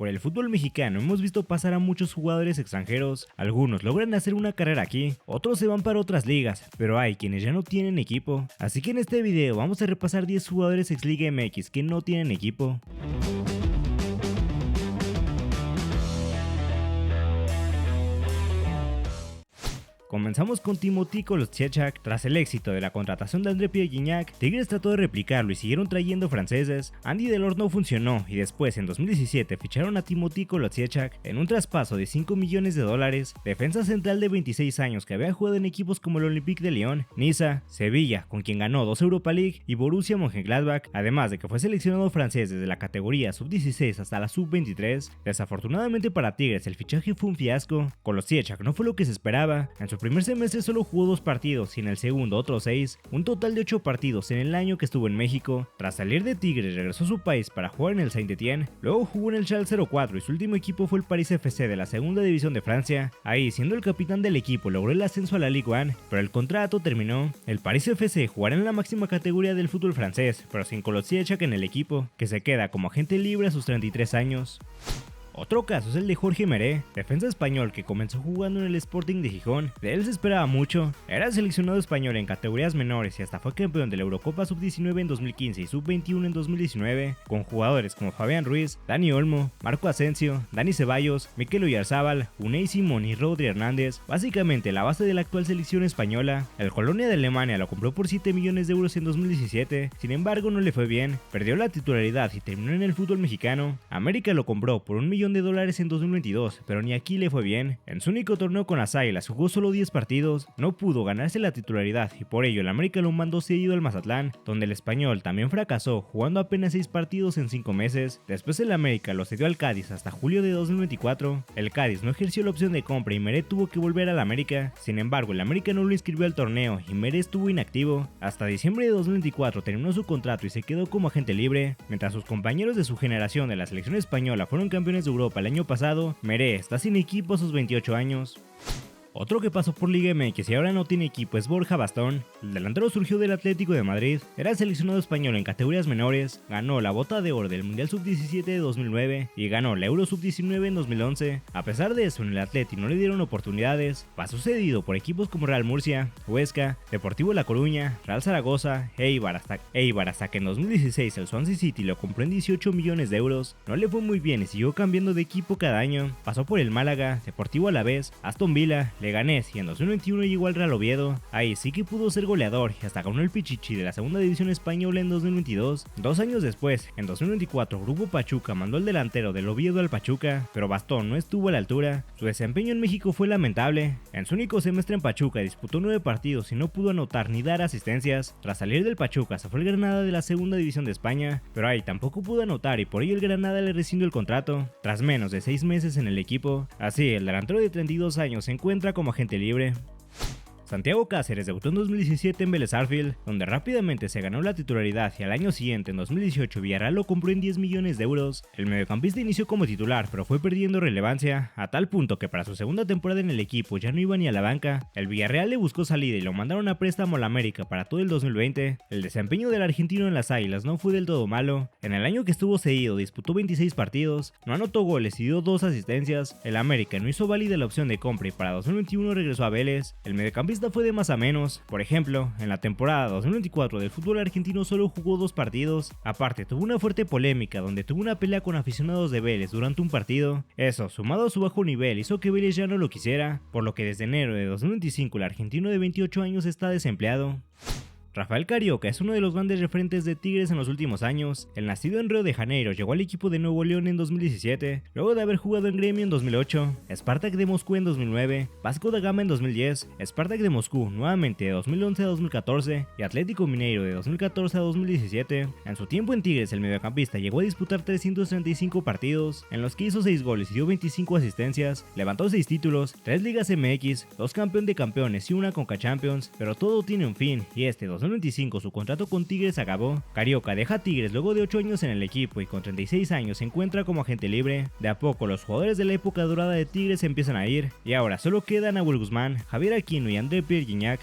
Por el fútbol mexicano hemos visto pasar a muchos jugadores extranjeros, algunos logran hacer una carrera aquí, otros se van para otras ligas, pero hay quienes ya no tienen equipo. Así que en este video vamos a repasar 10 jugadores ex Liga MX que no tienen equipo. Comenzamos con Timothy Kolovtsiak. Tras el éxito de la contratación de André Pierre Gignac, Tigres trató de replicarlo y siguieron trayendo franceses. Andy Delort no funcionó y después en 2017 ficharon a Timothy Kolovtsiak en un traspaso de $5 millones, defensa central de 26 años que había jugado en equipos como el Olympique de Lyon, Niza, Sevilla, con quien ganó 2 Europa League, y Borussia Mönchengladbach, además de que fue seleccionado francés desde la categoría sub-16 hasta la sub-23. Desafortunadamente para Tigres el fichaje fue un fiasco. Kolovtsiak no fue lo que se esperaba. En su primer semestre solo jugó 2 partidos y en el segundo otros 6, un total de 8 partidos en el año que estuvo en México. Tras salir de Tigres regresó a su país para jugar en el Saint-Étienne, luego jugó en el Schalke 04 y su último equipo fue el Paris FC de la segunda división de Francia. Ahí, siendo el capitán del equipo, logró el ascenso a la Ligue 1, pero el contrato terminó. El Paris FC jugará en la máxima categoría del fútbol francés, pero sin Kolovtsiak en el equipo, que se queda como agente libre a sus 33 años. Otro caso es el de Jorge Meré, defensa español que comenzó jugando en el Sporting de Gijón. De él se esperaba mucho, era seleccionado español en categorías menores y hasta fue campeón de la Eurocopa Sub-19 en 2015 y Sub-21 en 2019, con jugadores como Fabián Ruiz, Dani Olmo, Marco Asensio, Dani Ceballos, Mikel Oyarzabal, Unai Simón y Rodri Hernández, básicamente la base de la actual selección española. El Colonia de Alemania lo compró por 7 millones de euros en 2017, sin embargo no le fue bien, perdió la titularidad y terminó en el fútbol mexicano. América lo compró por $1 millón en 2022, pero ni aquí le fue bien. En su único torneo con las Águilas jugó solo 10 partidos, no pudo ganarse la titularidad y por ello el América lo mandó cedido al Mazatlán, donde el español también fracasó jugando apenas 6 partidos en 5 meses. Después el América lo cedió al Cádiz hasta julio de 2024. El Cádiz no ejerció la opción de compra y Meré tuvo que volver al América. Sin embargo, el América no lo inscribió al torneo y Meré estuvo inactivo. Hasta diciembre de 2024 terminó su contrato y se quedó como agente libre. Mientras sus compañeros de su generación de la selección española fueron campeones de Europa el año pasado, Meré está sin equipo a sus 28 años. Otro que pasó por Liga MX y ahora no tiene equipo es Borja Bastón. El delantero surgió del Atlético de Madrid, era seleccionado español en categorías menores, ganó la Bota de Oro del Mundial Sub-17 de 2009 y ganó la Euro Sub-19 en 2011. A pesar de eso, en el Atleti no le dieron oportunidades, pasó cedido por equipos como Real Murcia, Huesca, Deportivo La Coruña, Real Zaragoza, Eibar hasta que en 2016 el Swansea City lo compró en 18 millones de euros. No le fue muy bien y siguió cambiando de equipo cada año, pasó por el Málaga, Deportivo Alavés, Aston Villa, Leganés y en 2021 llegó al Real Oviedo. Ahí sí que pudo ser goleador y hasta ganó el Pichichi de la segunda división española en 2022. 2 años después, en 2024, Grupo Pachuca mandó al delantero del Oviedo al Pachuca, pero Bastón no estuvo a la altura. Su desempeño en México fue lamentable. En su único semestre en Pachuca disputó 9 partidos y no pudo anotar ni dar asistencias. Tras salir del Pachuca se fue el Granada de la segunda división de España, pero ahí tampoco pudo anotar y por ello el Granada le rescindió el contrato, tras menos de 6 meses en el equipo. Así, el delantero de 32 años se encuentra como agente libre. Santiago Cáceres debutó en 2017 en Vélez Sarsfield, donde rápidamente se ganó la titularidad y al año siguiente, en 2018, Villarreal lo compró en 10 millones de euros. El mediocampista inició como titular, pero fue perdiendo relevancia, a tal punto que para su segunda temporada en el equipo ya no iba ni a la banca. El Villarreal le buscó salida y lo mandaron a préstamo al América para todo el 2020. El desempeño del argentino en las Águilas no fue del todo malo. En el año que estuvo cedido disputó 26 partidos, no anotó goles y dio 2 asistencias. El América no hizo válida la opción de compra y para 2021 regresó a Vélez. El mediocampista fue de más a menos. Por ejemplo, en la temporada 2024 del fútbol argentino solo jugó 2 partidos. Aparte, tuvo una fuerte polémica donde tuvo una pelea con aficionados de Vélez durante un partido. Eso, sumado a su bajo nivel, hizo que Vélez ya no lo quisiera, por lo que desde enero de 2025 el argentino de 28 años está desempleado. Rafael Carioca es uno de los grandes referentes de Tigres en los últimos años. El nacido en Río de Janeiro llegó al equipo de Nuevo León en 2017, luego de haber jugado en Gremio en 2008, Spartak de Moscú en 2009, Vasco da Gama en 2010, Spartak de Moscú nuevamente de 2011 a 2014 y Atlético Mineiro de 2014 a 2017. En su tiempo en Tigres, el mediocampista llegó a disputar 335 partidos, en los que hizo 6 goles y dio 25 asistencias, levantó 6 títulos, 3 ligas MX, 2 campeón de campeones y 1 Conca Champions, pero todo tiene un fin y este 2025 su contrato con Tigres acabó. Carioca deja a Tigres luego de 8 años en el equipo y con 36 años se encuentra como agente libre. De a poco los jugadores de la época dorada de Tigres empiezan a ir y ahora solo quedan Nahuel Guzmán, Javier Aquino y André Pierre Gignac.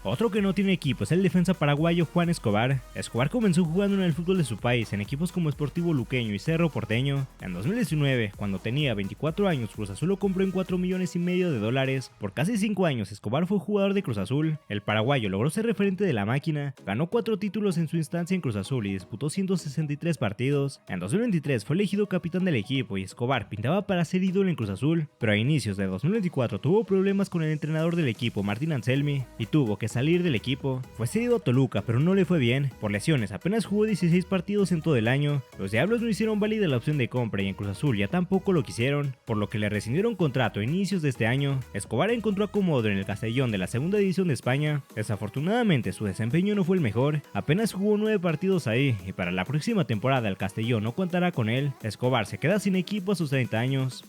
Otro que no tiene equipo es el defensa paraguayo Juan Escobar. Escobar comenzó jugando en el fútbol de su país en equipos como Sportivo Luqueño y Cerro Porteño. En 2019, cuando tenía 24 años, Cruz Azul lo compró en $4,5 millones. Por casi 5 años, Escobar fue jugador de Cruz Azul. El paraguayo logró ser referente de la máquina, ganó 4 títulos en su instancia en Cruz Azul y disputó 163 partidos. En 2023 fue elegido capitán del equipo y Escobar pintaba para ser ídolo en Cruz Azul, pero a inicios de 2024 tuvo problemas con el entrenador del equipo, Martín Anselmi, y tuvo que salir del equipo. Fue cedido a Toluca, pero no le fue bien. Por lesiones, apenas jugó 16 partidos en todo el año. Los Diablos no hicieron válida la opción de compra y en Cruz Azul ya tampoco lo quisieron, por lo que le rescindieron contrato a inicios de este año. Escobar encontró acomodo en el Castellón de la segunda división de España. Desafortunadamente su desempeño no fue el mejor, apenas jugó 9 partidos ahí y para la próxima temporada el Castellón no contará con él. Escobar se queda sin equipo a sus 30 años.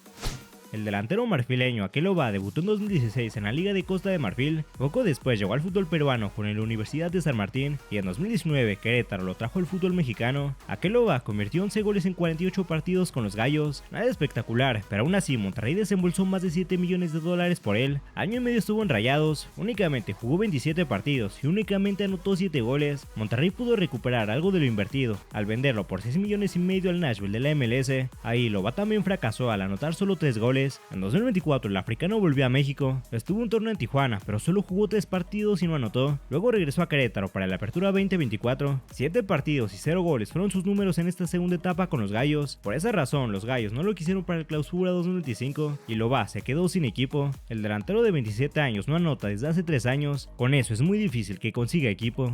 El delantero marfileño Aqueloba debutó en 2016 en la Liga de Costa de Marfil, poco después llegó al fútbol peruano con la Universidad de San Martín y en 2019 Querétaro lo trajo al fútbol mexicano. Aqueloba convirtió 11 goles en 48 partidos con los Gallos, nada espectacular, pero aún así Monterrey desembolsó más de $7 millones por él. Año y medio estuvo en Rayados, únicamente jugó 27 partidos y únicamente anotó 7 goles. Monterrey pudo recuperar algo de lo invertido al venderlo por $6,5 millones al Nashville de la MLS. Ahí Loba también fracasó al anotar solo 3 goles. En 2024 el africano volvió a México, estuvo un torneo en Tijuana, pero solo jugó 3 partidos y no anotó. Luego regresó a Querétaro para la apertura 2024. 7 partidos y 0 goles fueron sus números en esta segunda etapa con los Gallos. Por esa razón los Gallos no lo quisieron para el Clausura 2025 y Loba se quedó sin equipo. El delantero de 27 años no anota desde hace 3 años, con eso es muy difícil que consiga equipo.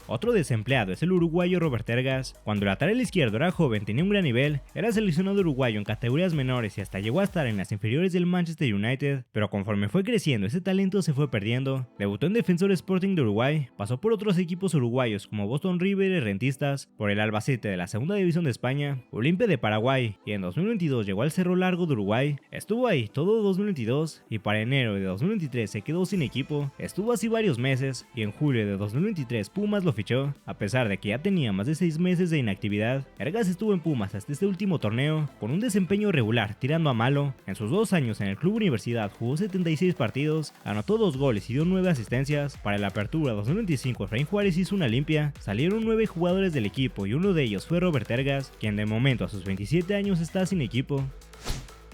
Otro desempleado es el uruguayo Robert Ergas. Cuando el lateral izquierdo era joven, tenía un gran nivel, era seleccionado uruguayo en categorías menores y hasta llegó a estar en las inferiores del Manchester United, pero conforme fue creciendo ese talento se fue perdiendo. Debutó en Defensor Sporting de Uruguay, pasó por otros equipos uruguayos como Boston River y Rentistas, por el Albacete de la segunda división de España, Olimpia de Paraguay y en 2022 llegó al Cerro Largo de Uruguay. Estuvo ahí todo 2022 y para enero de 2023 se quedó sin equipo, estuvo así varios meses y en julio de 2023 Pumas lo fichó, a pesar de que ya tenía más de 6 meses de inactividad. Ergas estuvo en Pumas hasta este último torneo, con un desempeño regular, tirando a malo. En sus 2 años en el Club Universidad jugó 76 partidos, anotó 2 goles y dio 9 asistencias. Para la apertura 2025 Efraín Juárez hizo una limpia, salieron 9 jugadores del equipo y uno de ellos fue Robert Ergas, quien de momento a sus 27 años está sin equipo.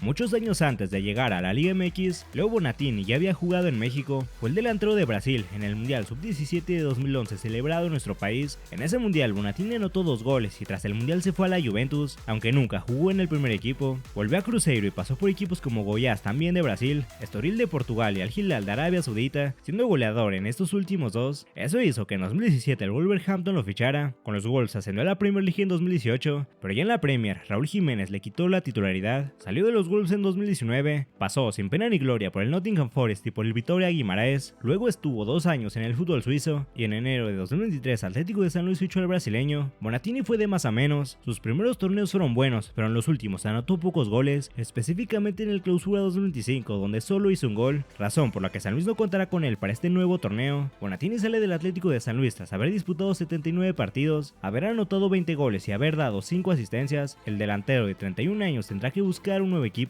Muchos años antes de llegar a la Liga MX, Leo Bonatini ya había jugado en México, fue el delantero de Brasil en el Mundial Sub-17 de 2011 celebrado en nuestro país. En ese Mundial Bonatini anotó 2 goles y tras el Mundial se fue a la Juventus, aunque nunca jugó en el primer equipo. Volvió a Cruzeiro y pasó por equipos como Goiás también de Brasil, Estoril de Portugal y Al Hilal de Arabia Saudita, siendo goleador en estos últimos 2. Eso hizo que en 2017 el Wolverhampton lo fichara. Con los Wolves ascendió a la Premier League en 2018, pero ya en la Premier Raúl Jiménez le quitó la titularidad, salió de los Wolves en 2019, pasó sin pena ni gloria por el Nottingham Forest y por el Vitória Guimaraes, luego estuvo 2 años en el fútbol suizo y en enero de 2023 Atlético de San Luis fichó al brasileño. Bonatini fue de más a menos, sus primeros torneos fueron buenos, pero en los últimos anotó pocos goles, específicamente en el Clausura 2025 donde solo hizo un gol, razón por la que San Luis no contará con él para este nuevo torneo. Bonatini sale del Atlético de San Luis tras haber disputado 79 partidos, haber anotado 20 goles y haber dado 5 asistencias. El delantero de 31 años tendrá que buscar un nuevo equipo.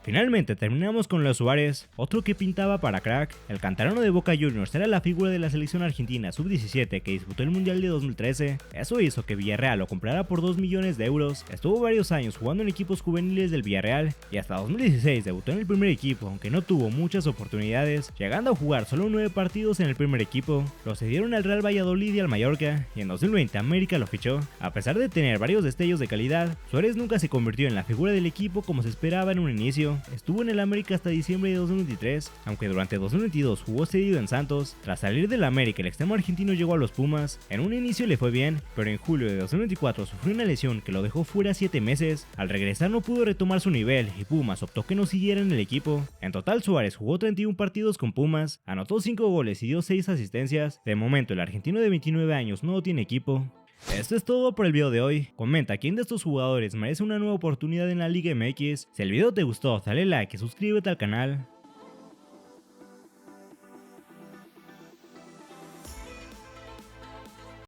Finalmente terminamos con Leo Suárez, otro que pintaba para crack. El canterano de Boca Juniors era la figura de la selección argentina sub-17 que disputó el Mundial de 2013. Eso hizo que Villarreal lo comprara por 2 millones de euros. Estuvo varios años jugando en equipos juveniles del Villarreal y hasta 2016 debutó en el primer equipo, aunque no tuvo muchas oportunidades, llegando a jugar solo 9 partidos en el primer equipo. Lo cedieron al Real Valladolid y al Mallorca y en 2020 América lo fichó. A pesar de tener varios destellos de calidad, Suárez nunca se convirtió en la figura del equipo como se esperaba en un inicio. Estuvo en el América hasta diciembre de 2023, aunque durante 2022 jugó cedido en Santos. Tras salir del América, el extremo argentino llegó a los Pumas. En un inicio le fue bien, pero en julio de 2024 sufrió una lesión que lo dejó fuera 7 meses. Al regresar no pudo retomar su nivel y Pumas optó que no siguiera en el equipo. En total Suárez jugó 31 partidos con Pumas, anotó 5 goles y dio 6 asistencias. De momento el argentino de 29 años no tiene equipo. Esto es todo por el video de hoy. Comenta quién de estos jugadores merece una nueva oportunidad en la Liga MX. Si el video te gustó, dale like y suscríbete al canal.